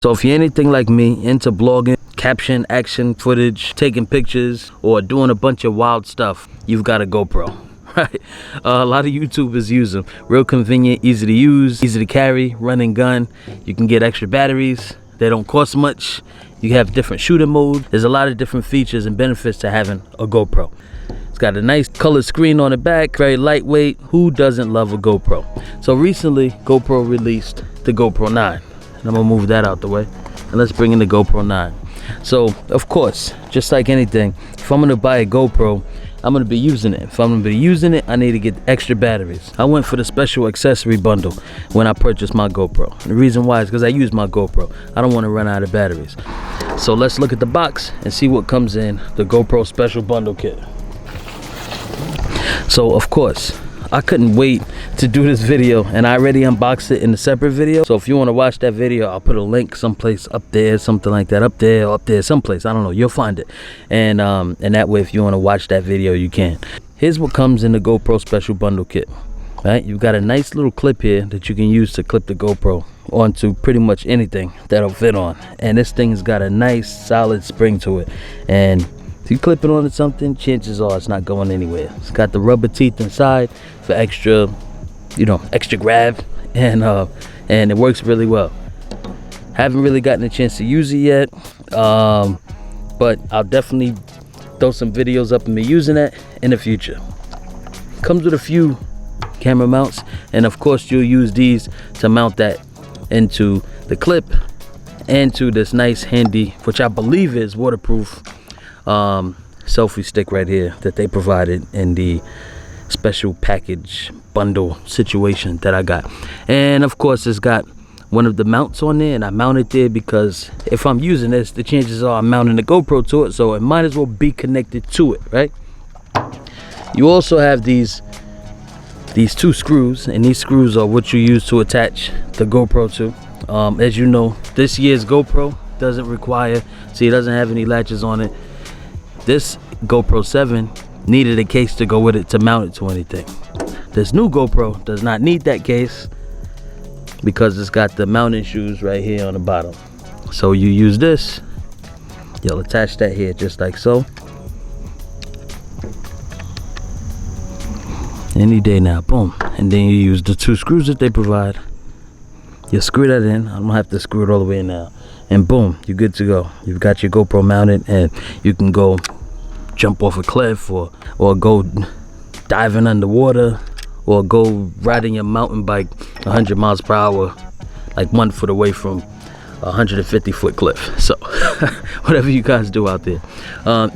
So if you're anything like me, into blogging, caption, action footage, taking pictures, or doing a bunch of wild stuff, you've got a GoPro, right? A lot of YouTubers use them. Real convenient, easy to use, easy to carry, run and gun. You can get extra batteries. They don't cost much. You have different shooting modes. There's a lot of different features and benefits to having a GoPro. It's got a nice color screen on the back, very lightweight. Who doesn't love a GoPro? So recently, GoPro released the GoPro 9. And I'm gonna move that out the way. And let's bring in the GoPro 9. So, of course, just like anything, if I'm gonna buy a GoPro, I'm gonna be using it. If I'm gonna be using it, I need to get extra batteries. I went for the special accessory bundle when I purchased my GoPro. And the reason why is because I use my GoPro. I don't wanna run out of batteries. So let's look at the box and see what comes in the GoPro special bundle kit. So, of course, I couldn't wait to do this video, and I already unboxed it in a separate video. So if you want to watch that video, I'll put a link someplace up there, something like that, up there, someplace. I don't know, you'll find it. And that way, if you want to watch that video, you can. Here's what comes in the GoPro special bundle kit. Right, you've got a nice little clip here that you can use to clip the GoPro onto pretty much anything that'll fit on. And this thing's got a nice solid spring to it. And if you clip it onto something, chances are it's not going anywhere. It's got the rubber teeth inside for extra, extra grab, and it works really well. Haven't really gotten a chance to use it yet, but I'll definitely throw some videos up of me using it in the future. Comes with a few camera mounts, and of course you'll use these to mount that into the clip and to this nice handy, which I believe is waterproof, selfie stick right here that they provided in the special package bundle situation that I got. And of course it's got one of the mounts on there, and I mounted there because if I'm using this, the chances are I'm mounting the GoPro to it, so it might as well be connected to it, right? You also have these two screws, and these screws are what you use to attach the GoPro to. As you know, this year's GoPro doesn't require, see, it doesn't have any latches on it. This GoPro 7 needed a case to go with it to mount it to anything. This new GoPro does not need that case because it's got the mounting shoes right here on the bottom. So you use this, you'll attach that here just like so. Any day now, boom. And then you use the two screws that they provide. You screw that in. I don't have to screw it all the way in now. And boom, you're good to go. You've got your GoPro mounted, and you can go jump off a cliff, or go diving underwater, or go riding your mountain bike 100 miles per hour, like 1 foot away from a 150-foot cliff. So whatever you guys do out there.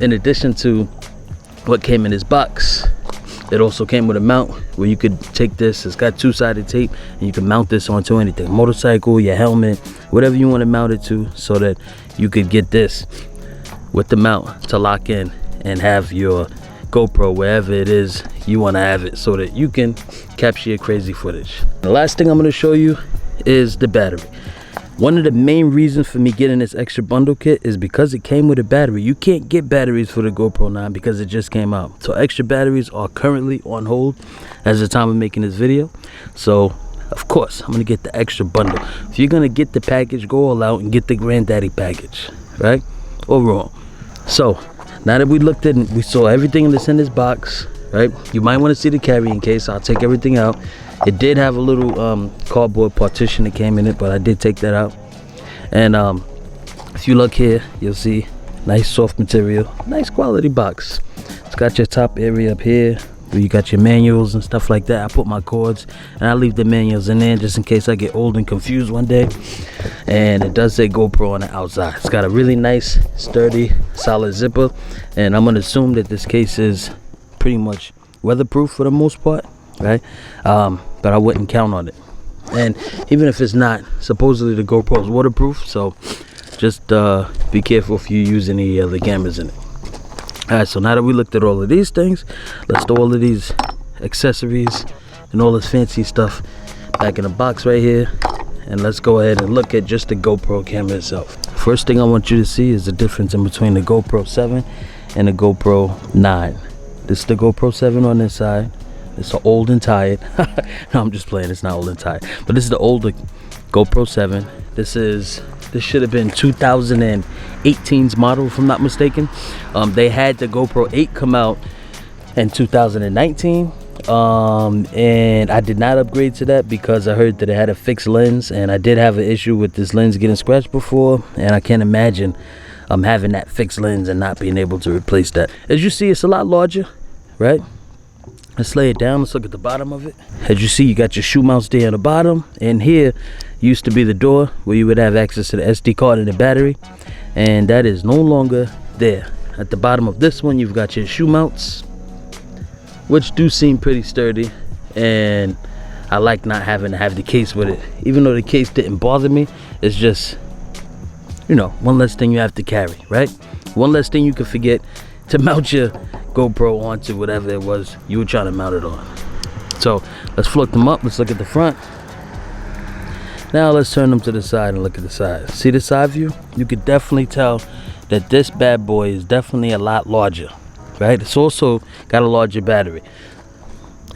In addition to what came in this box, it also came with a mount where you could take this. It's got two-sided tape, and you can mount this onto anything, motorcycle, your helmet, whatever you want to mount it to, so that you could get this with the mount to lock in and have your GoPro wherever it is you want to have it, so that you can capture your crazy footage. The last thing I'm going to show you is the battery. One of the main reasons for me getting this extra bundle kit is because it came with a battery. You can't get batteries for the GoPro 9 because it just came out. So extra batteries are currently on hold as the time of making this video. So of course I'm gonna get the extra bundle. If you're gonna get the package, go all out and get the granddaddy package, right? Or wrong. So now that we looked at it, we saw everything that's in this box, right? You might want to see the carrying case. I'll take everything out. It did have a little cardboard partition that came in it, but I did take that out. And if you look here, you'll see nice soft material, nice quality box. It's got your top area up here where you got your manuals and stuff like that. I put my cords, and I leave the manuals in there just in case I get old and confused one day. And it does say GoPro on the outside. It's got a really nice, sturdy, solid zipper, and I'm gonna assume that this case is pretty much weatherproof for the most part, right? But I wouldn't count on it. And even if it's not, supposedly the GoPro is waterproof, so just be careful if you use any other cameras in it. Alright, so now that we looked at all of these things, let's throw all of these accessories and all this fancy stuff back in the box right here, and let's go ahead and look at just the GoPro camera itself. First thing I want you to see is the difference in between the GoPro 7 and the GoPro 9. This is the GoPro 7 on this side. It's old and tired. No, I'm just playing. It's not old and tired. But this is the older GoPro 7. This is This should have been 2018's model, if I'm not mistaken. They had the GoPro 8 come out in 2019. And I did not upgrade to that because I heard that it had a fixed lens, and I did have an issue with this lens getting scratched before, and I can't imagine having that fixed lens and not being able to replace that. As you see, it's a lot larger, right? Let's lay it down. Let's look at the bottom of it. As you see, you got your shoe mounts there on the bottom, and here used to be the door where you would have access to the SD card and the battery, and that is no longer there. At the bottom of this one, you've got your shoe mounts, which do seem pretty sturdy, and I like not having to have the case with it. Even though the case didn't bother me, it's just, you know, one less thing you have to carry, right? One less thing you can forget to mount your GoPro onto whatever it was you were trying to mount it on. So let's flip them up. Let's look at the front. Now let's turn them to the side and look at the side. See the side view? You could definitely tell that this bad boy is definitely a lot larger, right? It's also got a larger battery,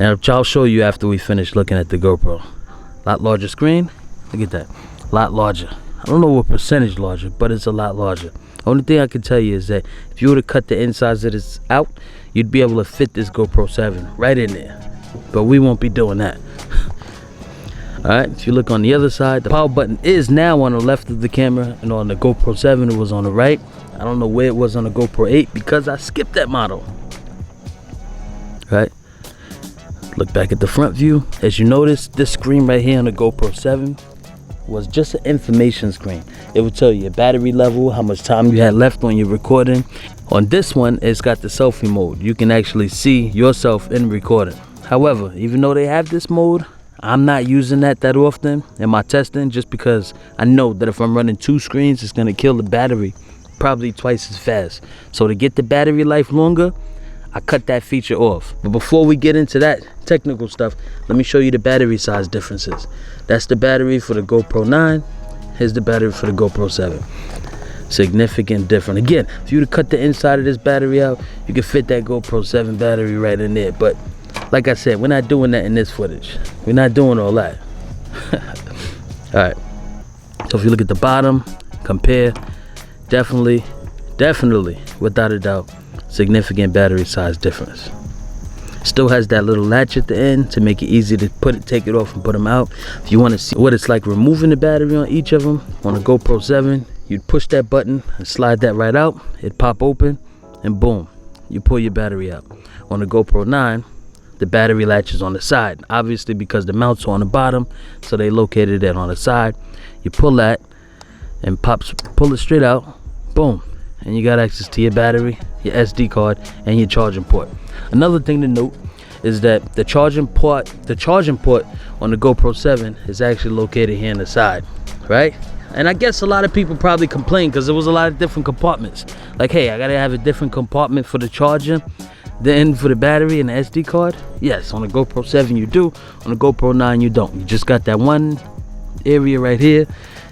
and I'll show you after we finish looking at the GoPro. A lot larger screen. Look at that. A lot larger. I don't know what percentage larger, but it's a lot larger. Only thing I can tell you is that if you were to cut the insides of this out, you'd be able to fit this GoPro 7 right in there, but we won't be doing that. All right, if you look on the other side, the power button is now on the left of the camera, and on the GoPro 7 it was on the right. I don't know where it was on the GoPro 8 because I skipped that model. Right, look back at the front view. As you notice, this screen right here on the GoPro 7 was just an information screen. It would tell you your battery level, how much time you had left on your recording. On this one, it's got the selfie mode. You can actually see yourself in recording. However, even though they have this mode, I'm not using that often in my testing, just because I know that if I'm running two screens, it's gonna kill the battery probably twice as fast. So to get the battery life longer, I cut that feature off. But before we get into that technical stuff, let me show you the battery size differences. That's the battery for the GoPro 9. Here's the battery for the GoPro 7. Significant difference. Again, if you were to cut the inside of this battery out, you can fit that GoPro 7 battery right in there. But like I said, we're not doing that in this footage. We're not doing all that. All right. So if you look at the bottom, compare, definitely, without a doubt, significant battery size difference. Still has that little latch at the end to make it easy to take it off and put them out. If you want to see what it's like removing the battery on each of them, on a GoPro 7, you'd push that button and slide that right out. It'd pop open, and boom, you pull your battery out. On the GoPro 9, the battery latch is on the side, obviously because the mounts are on the bottom, so they located it on the side. You pull that and pull it straight out, boom, and you got access to your battery, your SD card, and your charging port. Another thing to note is that the charging port on the GoPro 7 is actually located here on the side, right? And I guess a lot of people probably complain because there was a lot of different compartments. Like, hey, I gotta have a different compartment for the charger than for the battery and the SD card. Yes, on the GoPro 7 you do. On the GoPro 9 you don't. You just got that one area right here,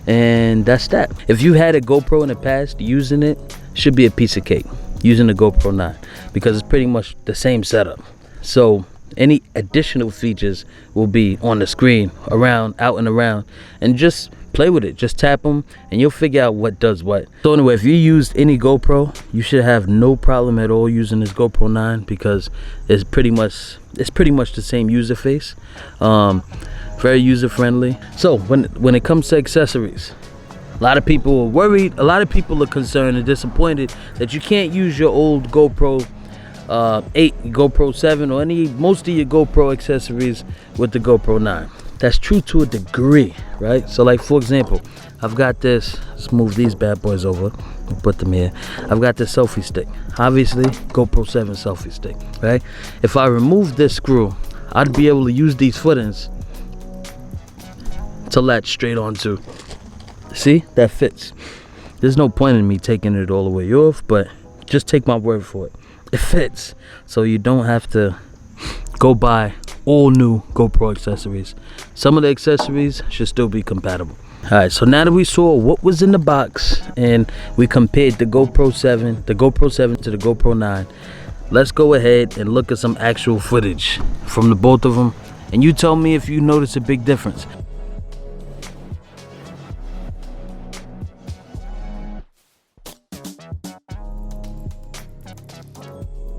and that's that. If you had a GoPro in the past, using it should be a piece of cake using the GoPro 9, because it's pretty much the same setup. So any additional features will be on the screen, out and around, and just play with it. Just tap them and you'll figure out what does what. So anyway, if you used any GoPro, you should have no problem at all using this GoPro 9, because it's pretty much the same user face. Very user friendly. So when it comes to accessories, a lot of people are worried, a lot of people are concerned and disappointed that you can't use your old GoPro 8, GoPro 7, or most of your GoPro accessories with the GoPro 9. That's true to a degree, right? So like, for example, I've got this, let's move these bad boys over and put them here. I've got this selfie stick, obviously GoPro 7 selfie stick, right? If I remove this screw, I'd be able to use these footings to latch straight onto. See, that fits. There's no point in me taking it all the way off, but just take my word for it. It fits. So you don't have to go buy all new GoPro accessories. Some of the accessories should still be compatible. All right, so now that we saw what was in the box and we compared the GoPro 7 to the GoPro 9, let's go ahead and look at some actual footage from the both of them, and you tell me if you notice a big difference.